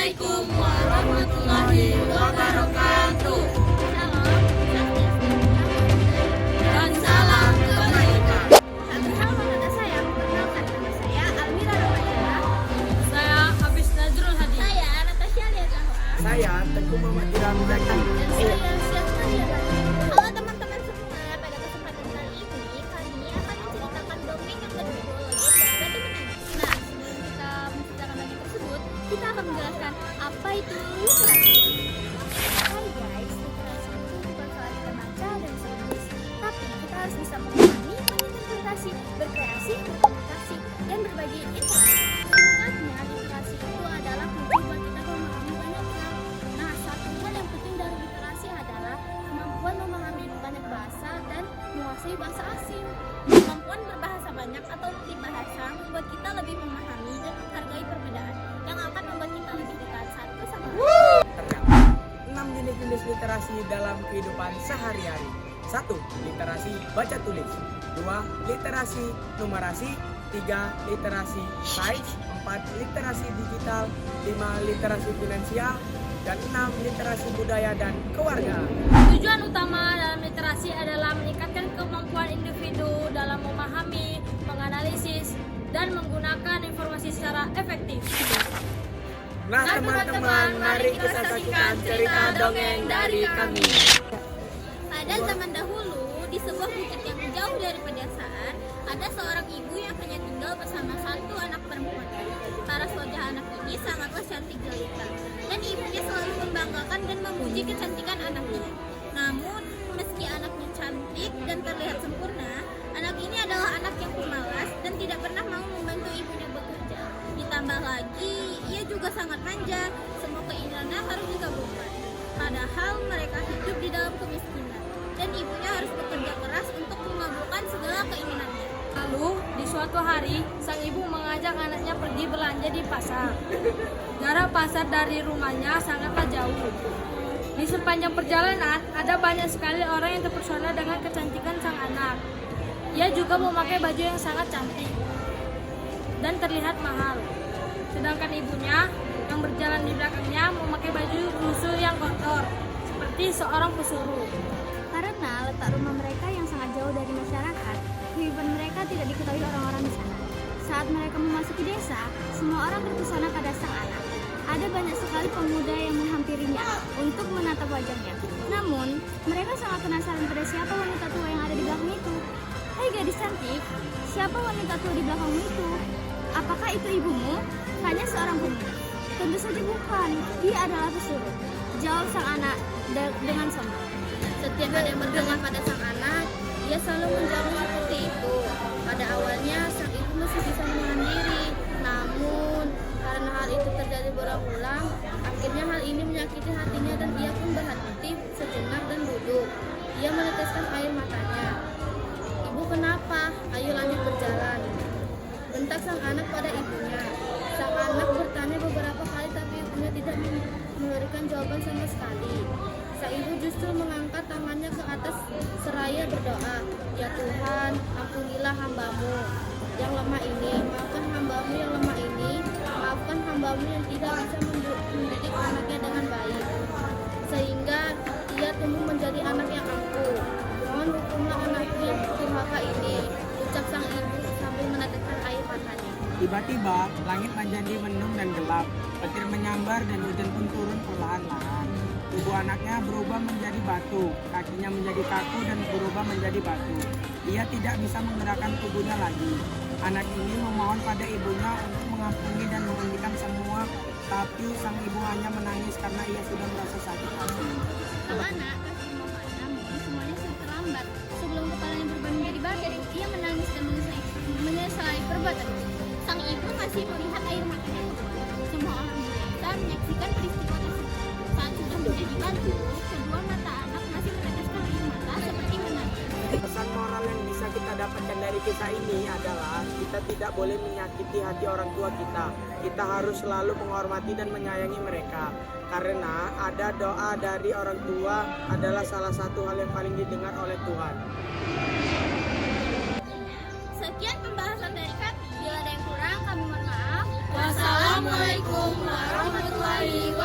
Assalamualaikum warahmatullahi wabarakatuh. Dan salam kebaikan. Satu hal kepada saya, perkenalkan nama saya Almira Romayana. Saya Hafiz Nazrul Hadi. Saya Natasha Liatahwa. Saya Tengku Muhammad Irami Zaki. Dan saya Syafna Liatahwa. Halo teman-teman semua, pada kesempatan kali ini kami akan menceritakan dongeng yang berjudul Legenda Batu Menangis. Nah, sebelum kita menceritakan dongeng tersebut, kita akan menjelaskan apa itu literasi. Hai guys, literasi itu bukan soal kita baca dan bisa menulis, tapi kita harus bisa memahami, menginterpretasi, berkreasi, berkomunikasi, dan berbagi informasi. Singkatnya, literasi itu adalah kunci buat kita memahami banyak hal. Nah, satu hal yang penting dari literasi adalah kemampuan memahami banyak bahasa dan menguasai bahasa asing. Kemampuan berbahasa banyak atau multibahasa membuat kita lebih memahami dan menghargai perbedaan yang akan membuat kita lebih dekat satu sama lain. Terdapat 6 jenis literasi dalam kehidupan sehari-hari. 1. Literasi baca tulis. 2. Literasi numerasi. 3. Literasi sains. 4. Literasi digital. 5. Literasi finansial. Dan 6. Literasi budaya dan kewargaan. Tujuan utama dalam literasi adalah meningkatkan kemampuan individu dalam memahami, menganalisis, dan menggunakan informasi secara efektif. Nah teman-teman, mari kita saksikan cerita dongeng dari kami. Pada zaman dahulu, di sebuah bukit yang jauh dari pedesaan, ada seorang ibu yang hanya tinggal bersama satu anak perempuan. Paras wajah anak ini sangatlah cantik jelita, dan ibunya selalu membanggakan dan memuji kecantikan anaknya. Namun, meski anaknya cantik dan terlihat sempurna, anak ini adalah anak yang pemalas dan tidak pernah mau membantu ibunya bekerja. Ditambah lagi, ia juga sangat manja, semua keinginannya harus dikabulkan. Padahal mereka hidup di dalam kemiskinan, dan ibunya harus bekerja keras untuk mengabulkan segala keinginannya. Lalu, di suatu hari, sang ibu mengajak anaknya pergi belanja di pasar. Jarak pasar dari rumahnya sangatlah jauh. Di sepanjang perjalanan, ada banyak sekali orang yang terpesona dengan kecantikan sang anak. Ia juga memakai baju yang sangat cantik dan terlihat mahal. Sedangkan ibunya yang berjalan di belakangnya memakai baju lusuh yang kotor, seperti seorang pesuruh. Karena letak rumah mereka yang sangat jauh dari masyarakat, kehidupan mereka tidak diketahui orang-orang di sana. Saat mereka memasuki desa, semua orang terpesona pada sang anak. Ada banyak sekali pemuda yang menghampirinya untuk menatap wajahnya. Namun, mereka sangat penasaran pada siapa wanita tua yang ada di belakang itu. Hai gadis cantik, siapa wanita tua di belakangmu itu? Apakah itu ibumu? Tanya seorang pemuda. Tentu saja bukan, dia adalah pesuruh, jawab sang anak dengan sombong. Setiap ada yang berdengar pada sang anak, dia selalu menjawab seperti itu. Pada awalnya, sang ibu masih bisa menahan diri. Namun, karena hal itu terjadi berulang-ulang, akhirnya hal ini menyakiti hatinya dan ia pun berhenti sejenak dan duduk. Ia meneteskan air matanya. Ibu kenapa? Ayo lanjut berjalan. Bentak sang anak pada ibunya. Sang anak bertanya beberapa kali tapi ibunya tidak memberikan jawaban sama sekali. Sang ibu justru mengangkat tangannya ke atas seraya berdoa. Ya Tuhan, ampunilah hambamu yang lemah ini. Maafkan hambamu yang lemah ini. Maafkan hambamu yang tidak bisa mendidik anaknya dengan baik, sehingga ia tumbuh menjadi anak yang angkuh. Mohon hukumlah anakku yang durhaka ini, ucap sang ibu sambil meneteskan air matanya. Tiba-tiba langit menjadi mendung dan gelap, petir menyambar dan hujan pun turun perlahan-lahan. Tubuh anaknya berubah menjadi batu, kakinya menjadi kaku dan berubah menjadi batu. Ia tidak bisa menggerakkan tubuhnya lagi. Anak ini memohon pada ibunya untuk mengampuni dan menghentikan semua, tapi sang ibu hanya menangis karena ia sudah merasa sakit hati. Sang anak masih memohon, namun semuanya sudah terlambat. Sebelum kepalanya berubah menjadi batu, ia menangis dan menyesali perbuatannya. Sang ibu masih melihat air matanya keluar. Semua orang di desa menyaksikan peristiwa tersebut. Saat sudah menjadi batu, kedua mata anak masih meneteskan air mata seperti menangis. Pesan moral yang bisa kita dapatkan dari kisah ini adalah kita tidak boleh menyakiti hati orang tua kita. Kita harus selalu menghormati dan menyayangi mereka. Karena ada doa dari orang tua adalah salah satu hal yang paling didengar oleh Tuhan. Sekian pembahasan dari kami. Bila ada yang kurang, kami mohon maaf. Wassalamualaikum warahmatullahi kembali